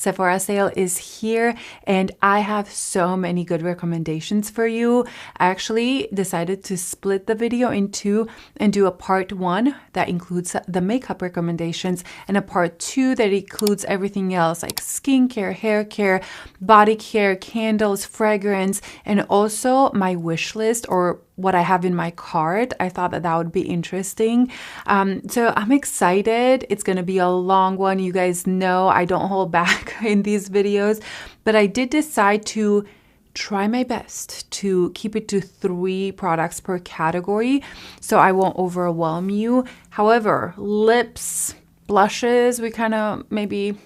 Sephora sale is here and I have so many good recommendations for you. I actually decided to split the video in two and do a part 1 that includes the makeup recommendations and a part 2 that includes everything else like skincare, hair care, body care, candles, fragrance, and also my wish list or what I have in my cart. I thought that would be interesting. So I'm excited. It's going to be a long one. You guys know I don't hold back in these videos, but I did decide to try my best to keep it to 3 products per category so I won't overwhelm you. However, lips, blushes, we kind of maybe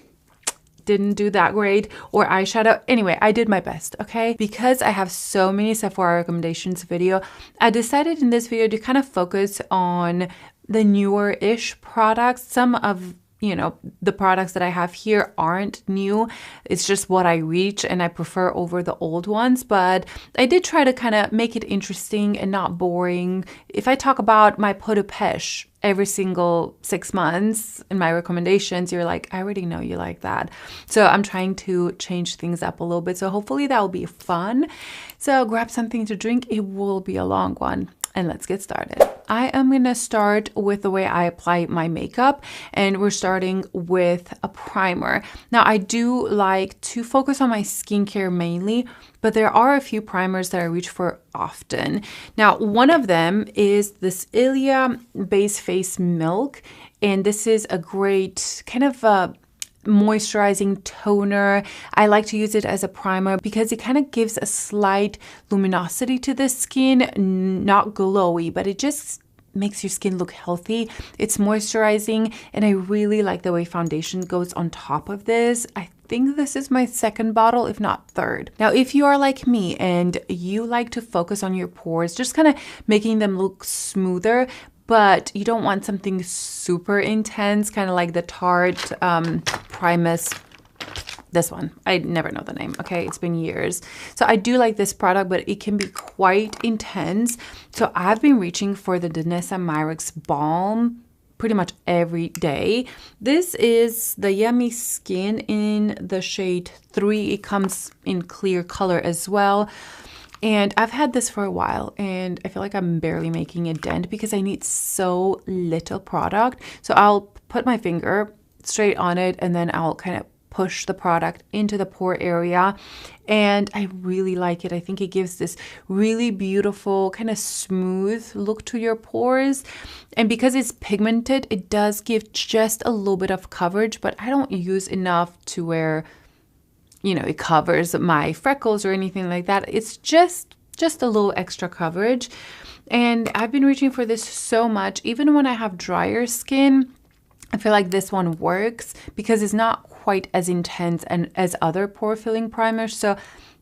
didn't do that great, or eyeshadow. Anyway, I did my best, okay? Because I have so many Sephora recommendations video, I decided in this video to kind of focus on the newer-ish products. Some of the products that I have here aren't new. It's just what I reach and I prefer over the old ones. But I did try to kind of make it interesting and not boring. If I talk about my pot de pêche every single 6 months in my recommendations, you're like, I already know you like that. So I'm trying to change things up a little bit. So hopefully that will be fun. So grab something to drink. It will be a long one. And let's get started. I am going to start with the way I apply my makeup, and we're starting with a primer. Now, I do like to focus on my skincare mainly, but there are a few primers that I reach for often. Now, one of them is this Ilia Base Face Milk, and this is a great kind of a moisturizing toner. I like to use it as a primer because it kind of gives a slight luminosity to the skin, not glowy, but it just makes your skin look healthy. It's moisturizing, and I really like the way foundation goes on top of this. I think this is my 2nd bottle, if not 3rd. Now, if you are like me and you like to focus on your pores, just kind of making them look smoother, but you don't want something super intense, kind of like the Tarte Primus. This one, I never know the name, okay? It's been years. So I do like this product, but it can be quite intense. So I've been reaching for the Danessa Myricks Balm pretty much every day. This is the Yummy Skin in the shade 3. It comes in clear color as well. And I've had this for a while and I feel like I'm barely making a dent because I need so little product. So I'll put my finger straight on it and then I'll kind of push the product into the pore area. And I really like it. I think it gives this really beautiful kind of smooth look to your pores. And because it's pigmented, it does give just a little bit of coverage, but I don't use enough to where it covers my freckles or anything like that. It's just a little extra coverage. And I've been reaching for this so much. Even when I have drier skin, I feel like this one works because it's not quite as intense and as other pore filling primers. So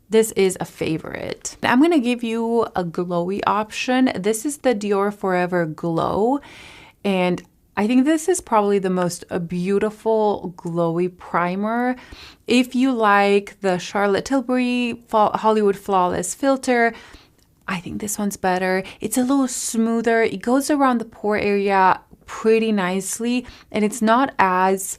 this is a favorite. I'm going to give you a glowy option. This is the Dior Forever Glow. And I think this is probably the most beautiful glowy primer. If you like the Charlotte Tilbury Hollywood Flawless filter, I think this one's better. It's a little smoother. It goes around the pore area pretty nicely, and it's not as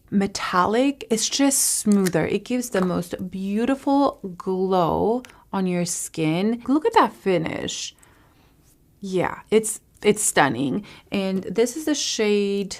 metallic. It's just smoother. It gives the most beautiful glow on your skin. Look at that finish. Yeah, it's stunning. And this is the shade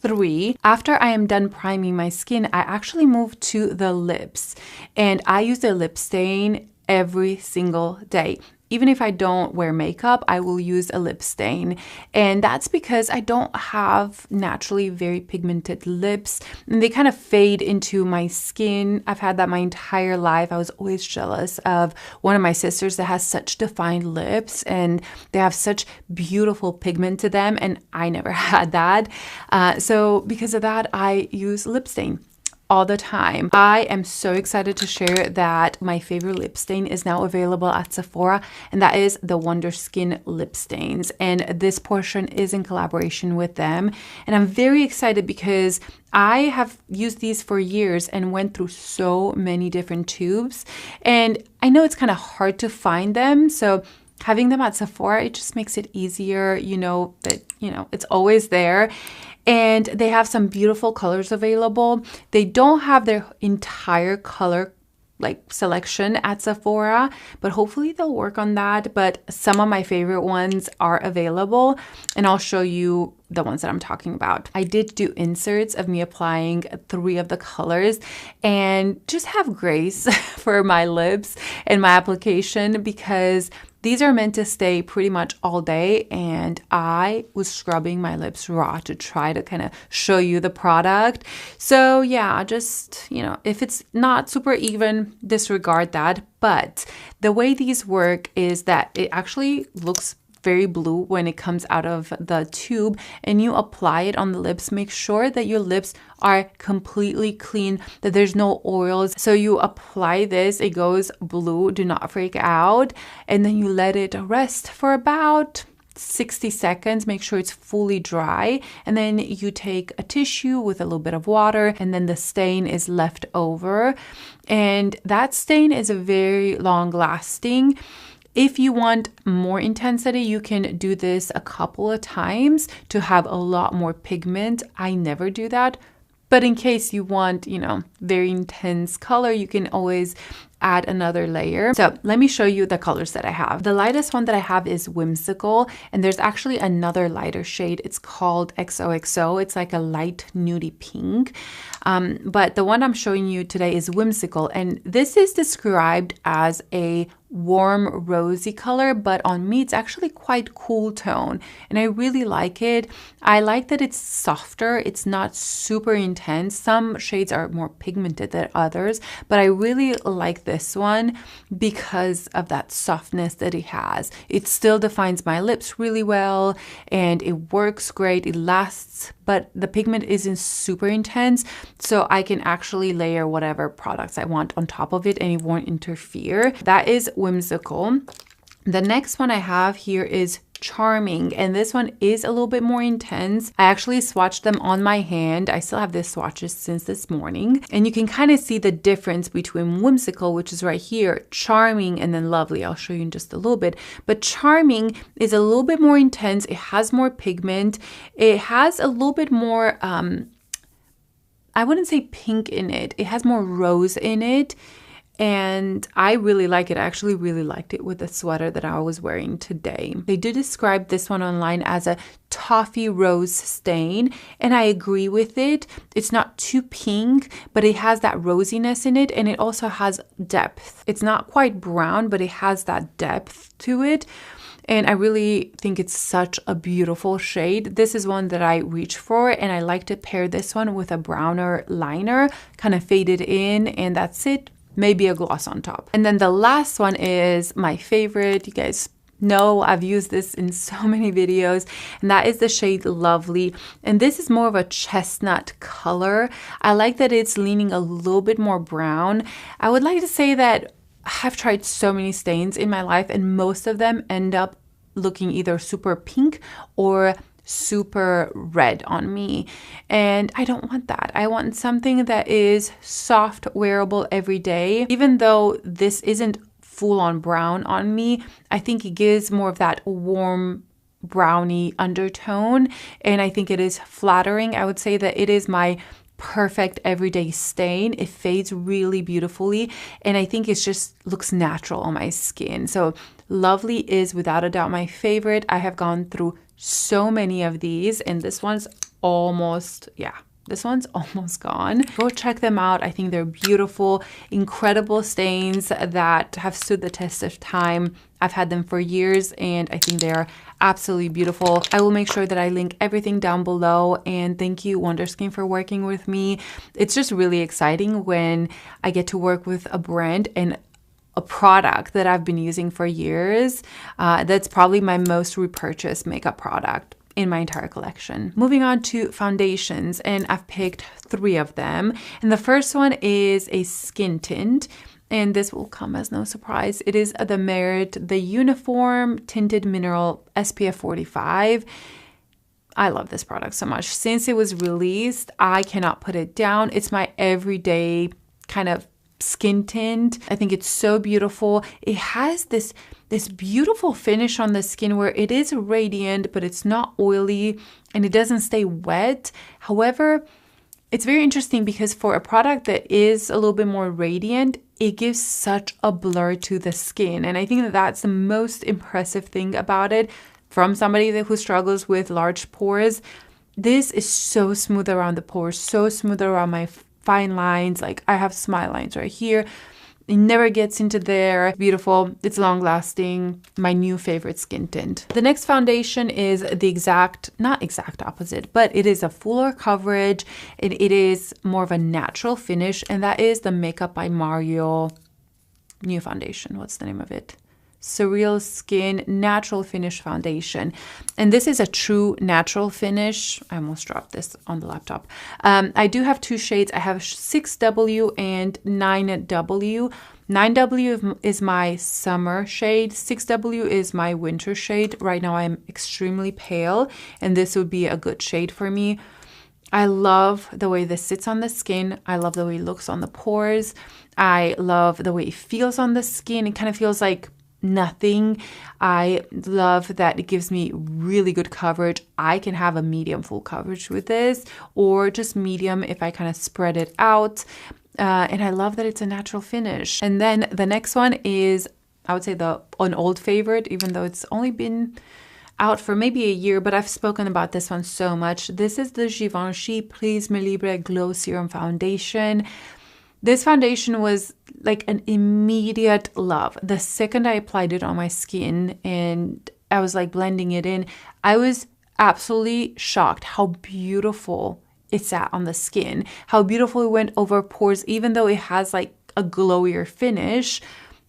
3. After I am done priming my skin, I actually move to the lips, and I use the lip stain every single day. Even if I don't wear makeup, I will use a lip stain. And that's because I don't have naturally very pigmented lips, and they kind of fade into my skin. I've had that my entire life. I was always jealous of one of my sisters that has such defined lips and they have such beautiful pigment to them, and I never had that. So because of that, I use lip stain all the time. I am so excited to share that my favorite lip stain is now available at Sephora, and that is the Wonderskin lip stains. And this portion is in collaboration with them. And I'm very excited because I have used these for years and went through so many different tubes. And I know it's kind of hard to find them. So having them at Sephora, it just makes it easier. You know that, you know, it's always there. And they have some beautiful colors available. They don't have their entire color like selection at Sephora, but hopefully they'll work on that. But some of my favorite ones are available, and I'll show you the ones that I'm talking about. I did do inserts of me applying 3 of the colors, and just have grace for my lips and my application, because these are meant to stay pretty much all day, and I was scrubbing my lips raw to try to kind of show you the product. So yeah, just, you know, if it's not super even, disregard that. But the way these work is that it actually looks very blue when it comes out of the tube, and you apply it on the lips. Make sure that your lips are completely clean, that there's no oils. So you apply this, it goes blue, do not freak out, and then you let it rest for about 60 seconds. Make sure it's fully dry, and then you take a tissue with a little bit of water, and then the stain is left over, and that stain is very long lasting. If you want more intensity, you can do this a couple of times to have a lot more pigment. I never do that. But in case you want, you know, very intense color, you can always add another layer. So let me show you the colors that I have. The lightest one that I have is Whimsical, and there's actually another lighter shade. It's called XOXO. It's like a light nudie pink. But the one I'm showing you today is Whimsical, and this is described as a warm rosy color, but on me it's actually quite cool tone, and I really like it. I like that it's softer, it's not super intense. Some shades are more pigmented than others, but I really like this one because of that softness that it has. It still defines my lips really well, and it works great, it lasts, but the pigment isn't super intense, so I can actually layer whatever products I want on top of it and it won't interfere. That is Whimsical. The next one I have here is Charming, and this one is a little bit more intense. I actually swatched them on my hand. I still have this swatches since this morning, and you can kind of see the difference between Whimsical, which is right here, Charming, and then Lovely. I'll show you in just a little bit, but Charming is a little bit more intense. It has more pigment. It has a little bit more I wouldn't say pink in it. It has more rose in it, and I really like it. I actually really liked it with the sweater that I was wearing today. They do describe this one online as a toffee rose stain, and I agree with it. It's not too pink, but it has that rosiness in it, and it also has depth. It's not quite brown, but it has that depth to it. And I really think it's such a beautiful shade. This is one that I reach for, and I like to pair this one with a browner liner, kind of fade it in, and that's it. Maybe a gloss on top. And then the last one is my favorite. You guys know I've used this in so many videos, and that is the shade Lovely. And this is more of a chestnut color. I like that it's leaning a little bit more brown. I would like to say that I've tried so many stains in my life, and most of them end up looking either super pink or super red on me, and I don't want that. I want something that is soft, wearable every day. Even though this isn't full on brown on me, I think it gives more of that warm brownie undertone, and I think it is flattering. I would say that it is my perfect everyday stain. It fades really beautifully, and I think it just looks natural on my skin. So Lovely is without a doubt my favorite. I have gone through so many of these, and this one's almost gone. Go check them out. I think they're beautiful, incredible stains that have stood the test of time. I've had them for years, and I think they are absolutely beautiful. I will make sure that I link everything down below, and thank you Wonderskin for working with me. It's just really exciting when I get to work with a brand and a product that I've been using for years. That's probably my most repurchased makeup product in my entire collection. Moving on to foundations, and I've picked 3 of them. And the first one is a skin tint, and this will come as no surprise. It is the Merit, the Uniform Tinted Mineral SPF 45. I love this product so much. Since it was released, I cannot put it down. It's my everyday kind of skin tint. I think it's so beautiful. It has this beautiful finish on the skin where it is radiant, but it's not oily and it doesn't stay wet. However, it's very interesting because for a product that is a little bit more radiant, it gives such a blur to the skin. And I think that that's the most impressive thing about it from somebody who struggles with large pores. This is so smooth around the pores, so smooth around my fine lines. Like I have smile lines right here. It never gets into there. Beautiful. It's long lasting. My new favorite skin tint. The next foundation is the not exact opposite, but it is a fuller coverage and it is more of a natural finish. And that is the Makeup by Mario new foundation. What's the name of it? Surreal Skin Natural Finish Foundation. And this is a true natural finish. I almost dropped this on the laptop. I do have two shades. I have 6W and 9W. 9W is my summer shade. 6W is my winter shade. Right now I'm extremely pale and this would be a good shade for me. I love the way this sits on the skin. I love the way it looks on the pores. I love the way it feels on the skin. It kind of feels like nothing. I love that it gives me really good coverage. I can have a medium full coverage with this or just medium if I kind of spread it out. And I love that it's a natural finish. And then the next one is, I would say an old favorite, even though it's only been out for maybe a year, but I've spoken about this one so much. This is the Givenchy Prism Libre Glow Serum Foundation. This foundation was like an immediate love. The second I applied it on my skin and I was like blending it in, I was absolutely shocked how beautiful it sat on the skin, how beautiful it went over pores, even though it has like a glowier finish.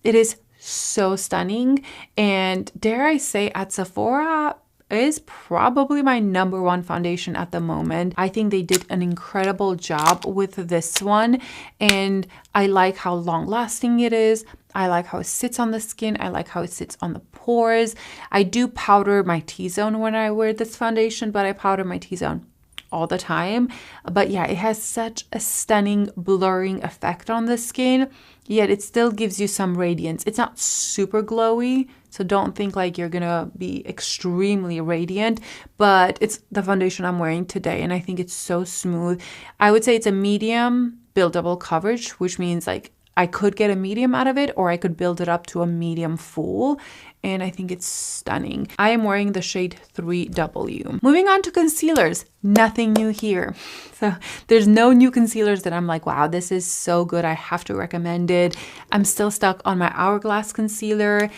It is so stunning. And dare I say, at Sephora, is probably my #1 foundation at the moment. I think they did an incredible job with this one and I like how long lasting it is. I like how it sits on the skin. I like how it sits on the pores. I do powder my T-zone when I wear this foundation, but I powder my T-zone all the time. But yeah, it has such a stunning blurring effect on the skin, yet it still gives you some radiance. It's not super glowy, so don't think like you're gonna be extremely radiant, but it's the foundation I'm wearing today and I think it's so smooth. I would say it's a medium buildable coverage, which means like I could get a medium out of it or I could build it up to a medium full. And I think it's stunning. I am wearing the shade 3W. Moving on to concealers, nothing new here. So there's no new concealers that I'm like, wow, this is so good. I have to recommend it. I'm still stuck on my Hourglass concealer.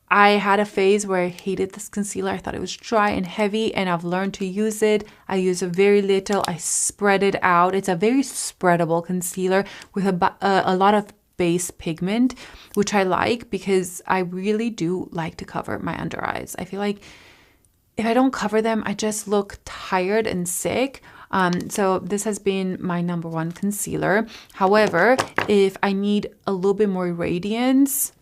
I had a phase where I hated this concealer. I thought it was dry and heavy and I've learned to use it. I use it very little. I spread it out. It's a very spreadable concealer with a lot of base pigment, which I like because I really do like to cover my under eyes. I feel like if I don't cover them, I just look tired and sick. So this has been my #1 concealer. However, if I need a little bit more radiance,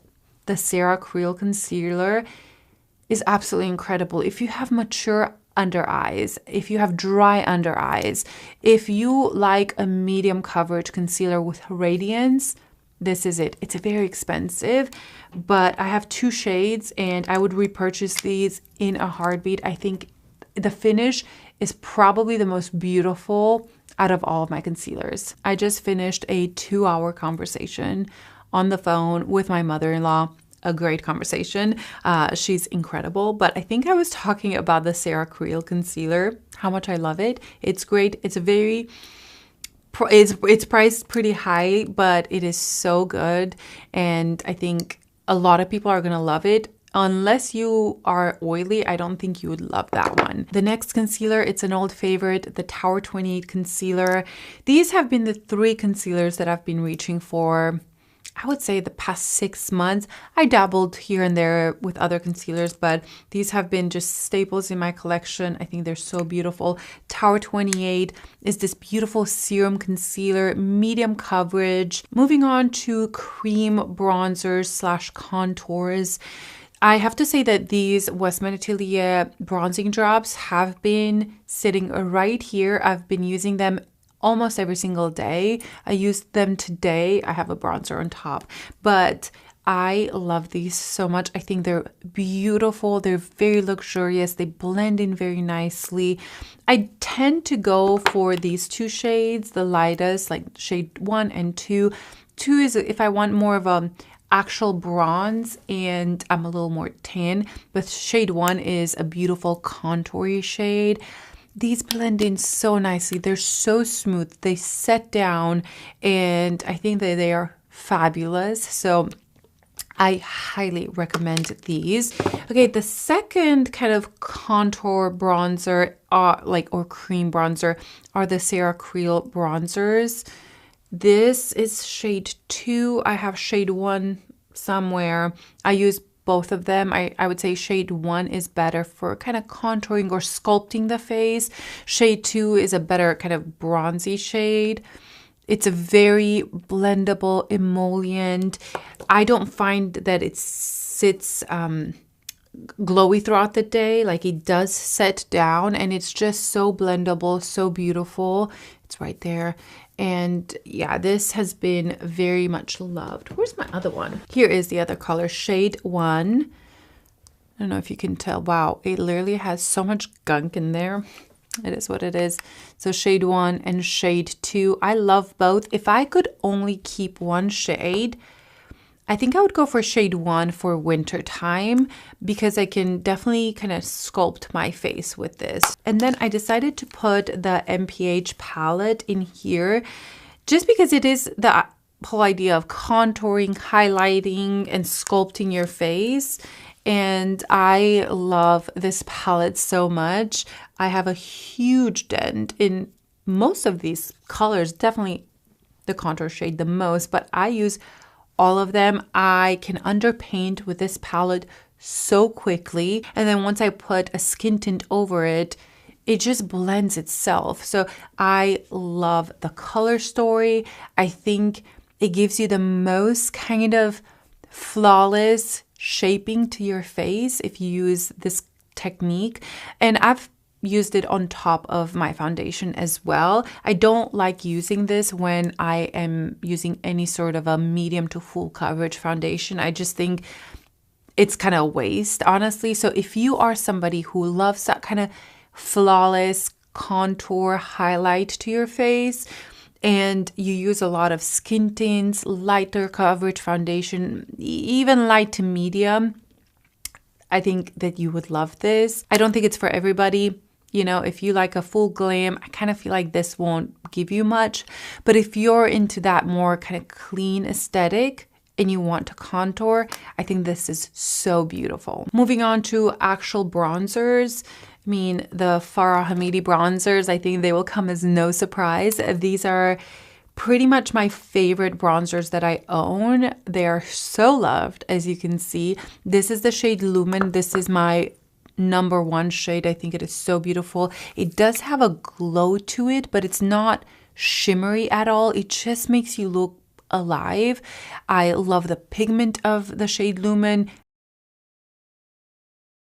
the Creal concealer is absolutely incredible. If you have mature under eyes, if you have dry under eyes, if you like a medium coverage concealer with radiance, this is it. It's very expensive, but I have 2 shades and I would repurchase these in a heartbeat. I think the finish is probably the most beautiful out of all of my concealers. I just finished a 2-hour conversation on the phone with my mother-in-law. A great conversation. She's incredible, but I think I was talking about the Creal concealer, how much I love it. It's great. It's it's priced pretty high, but it is so good. And I think a lot of people are going to love it. Unless you are oily, I don't think you would love that one. The next concealer, it's an old favorite, the Tower 28 concealer. These have been the 3 concealers that I've been reaching for, I would say, the past 6 months. I dabbled here and there with other concealers, but these have been just staples in my collection. I think they're so beautiful. Tower 28 is this beautiful serum concealer, medium coverage. Moving on to cream bronzers / contours. I have to say that these Westman Atelier bronzing drops have been sitting right here. I've been using them almost every single day. I used them today. I have a bronzer on top, but I love these so much. I think they're beautiful. They're very luxurious. They blend in very nicely. I tend to go for these two shades, the lightest, like shade 1 and 2. 2 is if I want more of a actual bronze and I'm a little more tan, but shade 1 is a beautiful contoury shade. These blend in so nicely. They're so smooth. They set down, and I think that they are fabulous. So I highly recommend these. Okay, the second kind of contour bronzer, or cream bronzer, are the Sarah Creal bronzers. This is shade 2. I have shade 1 somewhere. I use both of them. I would say shade 1 is better for kind of contouring or sculpting the face. Shade 2 is a better kind of bronzy shade. It's a very blendable emollient. I don't find that it sits glowy throughout the day. Like, it does set down, and it's just so blendable, so beautiful. It's right there. And yeah, this has been very much loved. Where's my other one? Here is the other color, shade 1. I don't know if you can tell. Wow, it literally has so much gunk in there. It is what it is. So shade 1 and shade 2. I love both. If I could only keep one shade, I think I would go for shade 1 for winter time, because I can definitely kind of sculpt my face with this. And then I decided to put the MPH palette in here, just because it is the whole idea of contouring, highlighting, and sculpting your face. And I love this palette so much. I have a huge dent in most of these colors, definitely the contour shade the most, but I use all of them. I can underpaint with this palette so quickly. And then once I put a skin tint over it, it just blends itself. So I love the color story. I think it gives you the most kind of flawless shaping to your face if you use this technique. And I've used it on top of my foundation as well. I don't like using this when I am using any sort of a medium to full coverage foundation. I just think it's kind of a waste, honestly. So if you are somebody who loves that kind of flawless contour highlight to your face, and you use a lot of skin tints, lighter coverage foundation, even light to medium, I think that you would love this. I don't think it's for everybody. You know, if you like a full glam, I kind of feel like this won't give you much. But if you're into that more kind of clean aesthetic and you want to contour, I think this is so beautiful. Moving on to actual bronzers. I mean, the Farah Hamidi bronzers, I think they will come as no surprise. These are pretty much my favorite bronzers that I own. They are so loved, as you can see. This is the shade Lumen. This is my #1 shade. I think it is so beautiful. It does have a glow to it, but it's not shimmery at all. It just makes you look alive. I love the pigment of the shade Lumen.